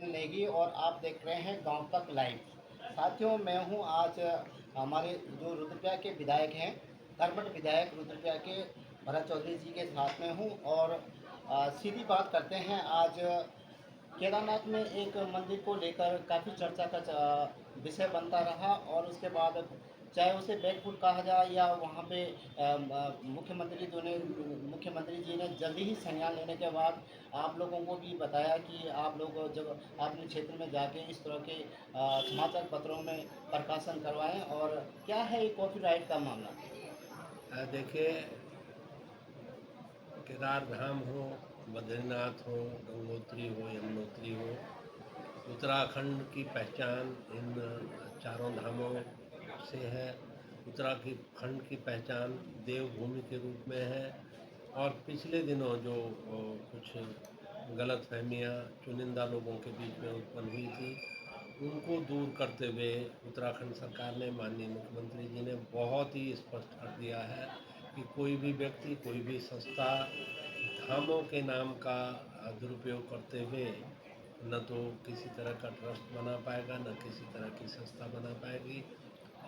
नेगी और आप देख रहे हैं गांव तक लाइव। साथियों, मैं हूं आज हमारे जो रुद्रप्रयाग के विधायक हैं, कर्मठ विधायक रुद्रप्रयाग के भरत चौधरी जी के साथ में हूं और सीधी बात करते हैं। आज केदारनाथ में एक मंदिर को लेकर काफ़ी चर्चा का विषय बनता रहा और उसके बाद चाहे उसे बैकफुट कहा जाए या वहाँ पे मुख्यमंत्री जी ने जल्दी ही संज्ञान लेने के बाद आप लोगों को भी बताया कि आप लोग जब अपने क्षेत्र में जाके इस तरह के समाचार पत्रों में प्रकाशन करवाएं। और क्या है ये कॉपीराइट का मामला? देखिए, केदार धाम हो, बद्रीनाथ हो, गंगोत्री हो, यमुनोत्री हो, उत्तराखंड की पहचान इन चारों धामों से है। उत्तराखंड की पहचान देवभूमि के रूप में है और पिछले दिनों जो कुछ गलतफहमियां चुनिंदा लोगों के बीच में उत्पन्न हुई थी, उनको दूर करते हुए उत्तराखंड सरकार ने, माननीय मुख्यमंत्री जी ने बहुत ही स्पष्ट कर दिया है कि कोई भी व्यक्ति, कोई भी संस्था धामों के नाम का दुरुपयोग करते हुए न तो किसी तरह का ट्रस्ट बना पाएगा, न किसी तरह की संस्था बना पाएगी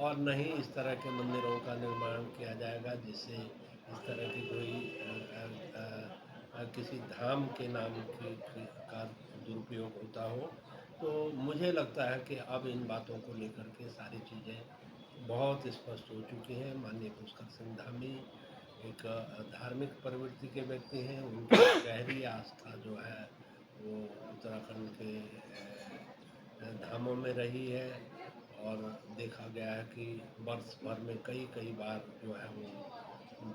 और न ही इस तरह के मंदिरों का निर्माण किया जाएगा जिससे इस तरह की कोई किसी धाम के नाम का दुरुपयोग होता हो। तो मुझे लगता है कि अब इन बातों को लेकर के सारी चीज़ें बहुत स्पष्ट हो चुकी हैं। माननीय पुष्कर सिंह धामी एक धार्मिक प्रवृत्ति के व्यक्ति हैं। उनकी गहरी आस्था जो है वो उत्तराखंड के धामों में रही है और देखा गया है कि वर्ष भर में कई कई बार जो है वो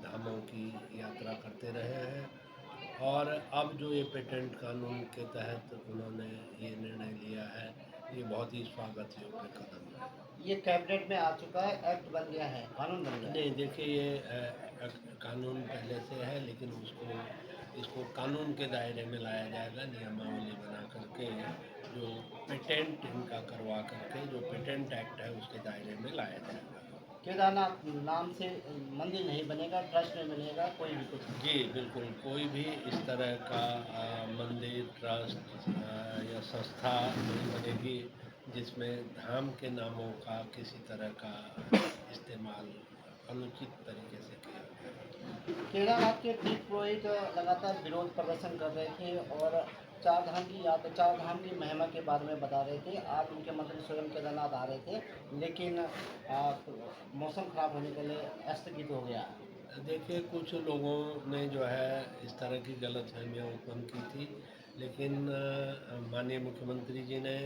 धामों की यात्रा करते रहे हैं। और अब जो ये पेटेंट कानून के तहत उन्होंने ये निर्णय लिया है, ये बहुत ही स्वागत योग्य कदम है। ये कैबिनेट में आ चुका है, एक्ट बन गया है, कानून बन गया है। नहीं, देखिए, ये कानून पहले से है, लेकिन इसको कानून के दायरे में लाया जाएगा, नियमावली बना करके जो पेटेंट इनका करवा करके जो पेटेंट एक्ट है उसके दायरे में लाया जाएगा। केदारनाथ नाम से मंदिर नहीं बनेगा, ट्रस्ट में बनेगा, कोई भी कुछ नहीं। जी, बिल्कुल, कोई भी इस तरह का मंदिर, ट्रस्ट या संस्था नहीं बनेगी जिसमें धाम के नामों का किसी तरह का इस्तेमाल अनुचित तरीके से किया गया। केदारनाथ के तीर्थ पुरोहित लगातार विरोध प्रदर्शन कर रहे थे और चार धाम की महिमा के बारे में बता रहे थे। आज मुख्यमंत्री स्वयं केदारनाथ आ रहे थे, लेकिन मौसम खराब होने के लिए स्थगित हो गया। देखिए, कुछ लोगों ने जो है इस तरह की गलतफ़हमियाँ उत्पन्न की थी, लेकिन माननीय मुख्यमंत्री जी ने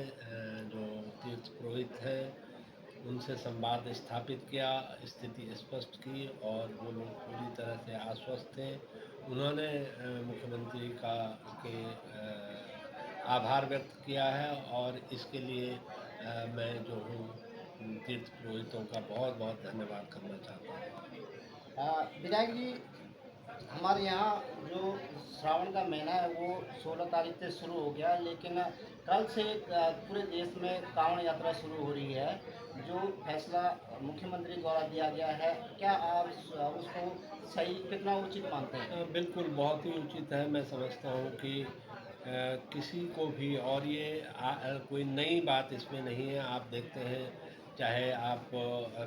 जो तीर्थ पुरोहित हैं उनसे संवाद स्थापित किया, स्थिति स्पष्ट की और वो लोग पूरी तरह से आश्वस्त थे। उन्होंने मुख्यमंत्री के आभार व्यक्त किया है और इसके लिए मैं जो हूँ तीर्थ पुरोहितों का बहुत बहुत धन्यवाद करना चाहता हूँ। विधायक जी, हमारे यहाँ जो श्रावण का महीना है वो 16 तारीख से शुरू हो गया, लेकिन कल से पूरे देश में कांवड़ यात्रा शुरू हो रही है। जो फैसला मुख्यमंत्री द्वारा दिया गया है, क्या आप उसको सही, कितना उचित मानते हैं? बिल्कुल, बहुत ही उचित है। मैं समझता हूँ कि किसी को भी, और ये कोई नई बात इसमें नहीं है। आप देखते हैं, चाहे आप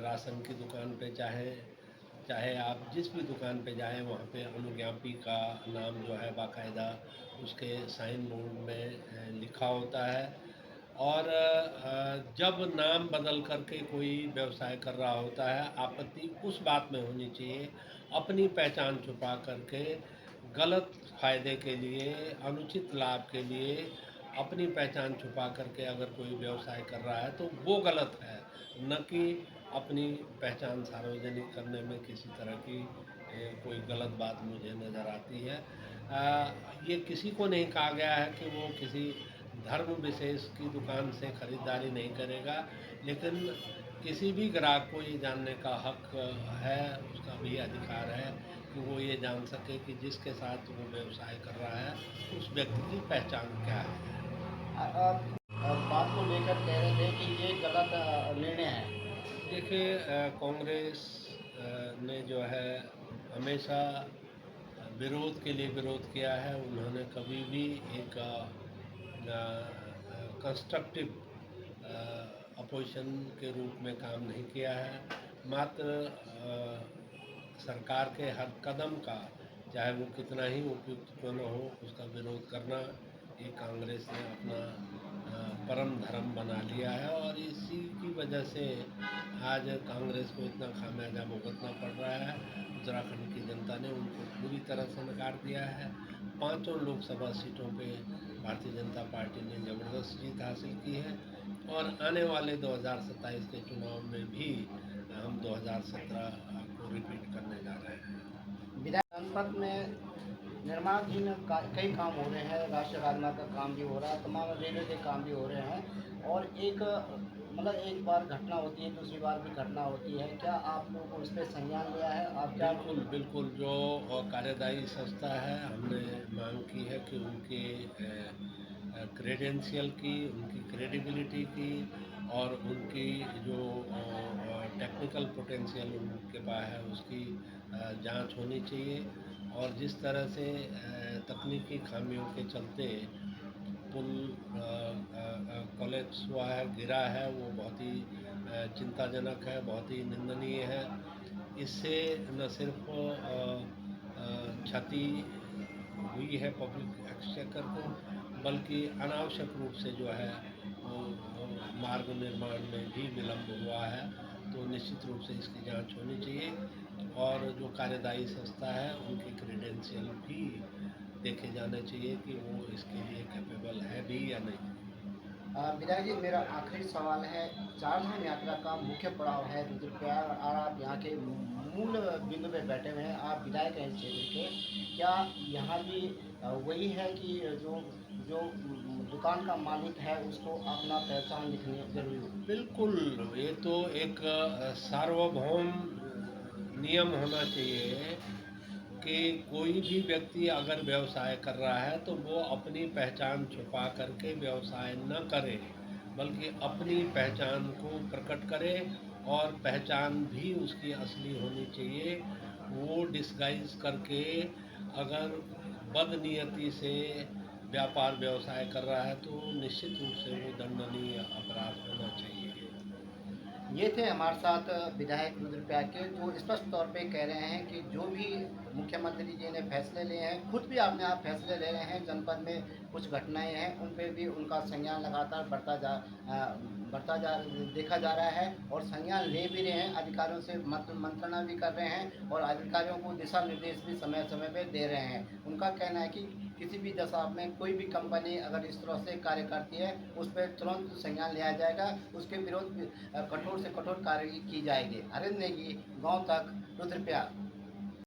राशन की दुकान पे चाहे चाहे आप जिस भी दुकान पे जाएँ, वहाँ पे अनुज्ञापी का नाम जो है बाकायदा उसके साइन बोर्ड में लिखा होता है। और जब नाम बदल करके कोई व्यवसाय कर रहा होता है, आपत्ति उस बात में होनी चाहिए, अपनी पहचान छुपा करके गलत फ़ायदे के लिए, अनुचित लाभ के लिए अपनी पहचान छुपा करके अगर कोई व्यवसाय कर रहा है तो वो गलत है, न कि अपनी पहचान सार्वजनिक करने में किसी तरह की कोई गलत बात मुझे नज़र आती है। ये किसी को नहीं कहा गया है कि वो किसी धर्म विशेष की दुकान से खरीदारी नहीं करेगा, लेकिन किसी भी ग्राहक को ये जानने का हक है, उसका भी अधिकार है कि वो ये जान सके कि जिसके साथ वो व्यवसाय कर रहा है, उस व्यक्ति की पहचान क्या है। आप बात को लेकर कह रहे थे कि ये गलत निर्णय है। देखिए, कांग्रेस ने जो है हमेशा विरोध के लिए विरोध किया है। उन्होंने कभी भी एक कंस्ट्रक्टिव अपोजिशन के रूप में काम नहीं किया है। मात्र सरकार के हर कदम का, चाहे वो कितना ही उपयुक्त क्यों न हो, उसका विरोध करना ये कांग्रेस ने अपना परम धर्म बना लिया है। और इसी की वजह से आज कांग्रेस को इतना खामियाजा भुगतना पड़ रहा है। उत्तराखंड की जनता ने उनको पूरी तरह से नकार दिया है। 5 लोकसभा सीटों पे भारतीय जनता पार्टी ने ज़बरदस्त जीत हासिल की है और आने वाले 2027 के चुनाव में भी हम 2017 को रिपीट करने जा रहे हैं। विधायक जनपद में निर्माणाधीन कई काम हो रहे हैं, राष्ट्रीय राजमार्ग का काम भी हो रहा है, तमाम रेलवे के काम भी हो रहे हैं और एक बार घटना होती है, दूसरी बार भी घटना होती है। क्या आप लोगों को इस पर संज्ञान लिया है? आप क्या बिल्कुल बिल्कुल, जो कार्यदायी संस्था है, हमने मांग की है कि उनके क्रेडेंशियल की, उनकी क्रेडिबिलिटी की और उनकी जो टेक्निकल पोटेंशियल उनके पास है उसकी जांच होनी चाहिए। और जिस तरह से तकनीकी खामियों के चलते पुल कोलैप्स हुआ है, गिरा है, वो बहुत ही चिंताजनक है, बहुत ही निंदनीय है। इससे न सिर्फ क्षति हुई है पब्लिक एक्सचेकर को, बल्कि अनावश्यक रूप से जो है वो मार्ग निर्माण में भी विलम्ब हुआ है। तो निश्चित रूप से इसकी जांच होनी चाहिए और जो कार्यदायी संस्था है उनके क्रेडेंशियल भी देखे जाने चाहिए कि वो इसके लिए कैपेबल है भी या नहीं। विधायक जी, मेरा आखिरी सवाल है। चारधाम यात्रा का मुख्य पड़ाव है रुद्रप्रयाग और आप यहाँ के मूल बिंदु पे बैठे हुए हैं, आप विधायक हैं इस क्षेत्र के। क्या यहाँ भी वही है कि जो जो दुकान का मालिक है उसको अपना पहचान लिखनी जरूरी होगी? बिल्कुल, ये तो एक सार्वभौम नियम होना चाहिए कि कोई भी व्यक्ति अगर व्यवसाय कर रहा है तो वो अपनी पहचान छुपा करके व्यवसाय न करे, बल्कि अपनी पहचान को प्रकट करे और पहचान भी उसकी असली होनी चाहिए। वो डिस्गाइज करके अगर बदनीयती से व्यापार व्यवसाय कर रहा है तो निश्चित रूप से वो दंडनीय अपराध होना चाहिए। ये थे हमारे साथ विधायक रुद्रप्रयाग के, जो स्पष्ट तौर पे कह रहे हैं कि जो भी मुख्यमंत्री जी ने फैसले लिए हैं, खुद भी अपने आप फैसले ले रहे हैं। जनपद में कुछ घटनाएं हैं उन पे भी उनका संज्ञान लगातार बढ़ता जा देखा जा रहा है और संज्ञान ले भी रहे हैं। अधिकारियों से मंत्रणा भी कर रहे हैं और अधिकारियों को दिशा निर्देश भी समय समय पे दे रहे हैं। उनका कहना है कि किसी भी दशा में कोई भी कंपनी अगर इस तरह से कार्य करती है उस पर तुरंत संज्ञान लिया जाएगा, उसके विरोध कठोर से कठोर कार्रवाई की जाएगी। हरिंद्र नेगी, गाँव तक, रुद्रप्रयाग।